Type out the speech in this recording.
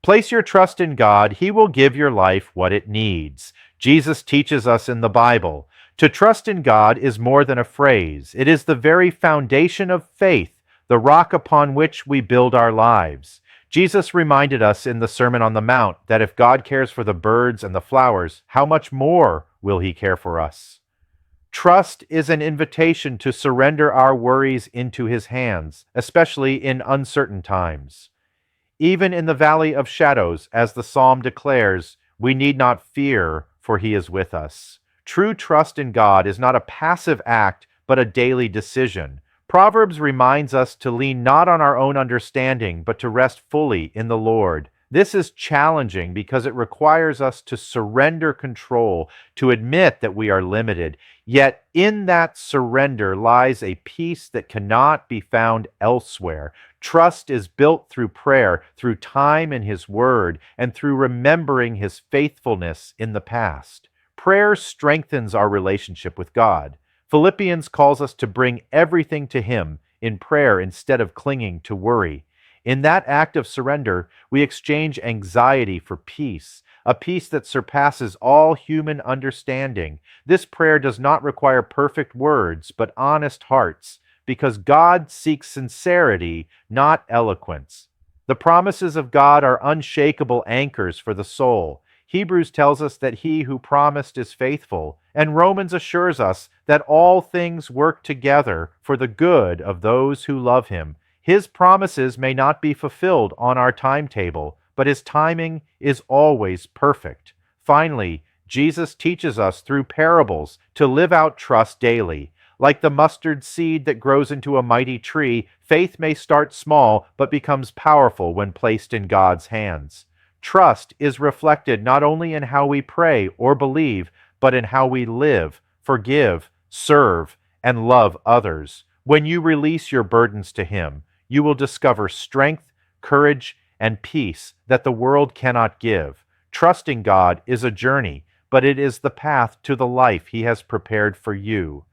Place your trust in God. He will give your life what it needs. Jesus teaches us in the Bible. To trust in God is more than a phrase. It is the very foundation of faith, the rock upon which we build our lives. Jesus reminded us in the Sermon on the Mount that if God cares for the birds and the flowers, how much more will He care for us? Trust is an invitation to surrender our worries into His hands, especially in uncertain times. Even in the valley of shadows, as the psalm declares, we need not fear, for He is with us. True trust in God is not a passive act, but a daily decision. Proverbs reminds us to lean not on our own understanding, but to rest fully in the Lord. This is challenging because it requires us to surrender control, to admit that we are limited. Yet in that surrender lies a peace that cannot be found elsewhere. Trust is built through prayer, through time in His Word, and through remembering His faithfulness in the past. Prayer strengthens our relationship with God. Philippians calls us to bring everything to Him in prayer instead of clinging to worry. In that act of surrender, we exchange anxiety for peace, a peace that surpasses all human understanding. This prayer does not require perfect words, but honest hearts, because God seeks sincerity, not eloquence. The promises of God are unshakable anchors for the soul. Hebrews tells us that He who promised is faithful, and Romans assures us that all things work together for the good of those who love Him. His promises may not be fulfilled on our timetable, but His timing is always perfect. Finally, Jesus teaches us through parables to live out trust daily. Like the mustard seed that grows into a mighty tree, faith may start small but becomes powerful when placed in God's hands. Trust is reflected not only in how we pray or believe, but in how we live, forgive, serve, and love others. When you release your burdens to Him, you will discover strength, courage, and peace that the world cannot give. Trusting God is a journey, but it is the path to the life He has prepared for you.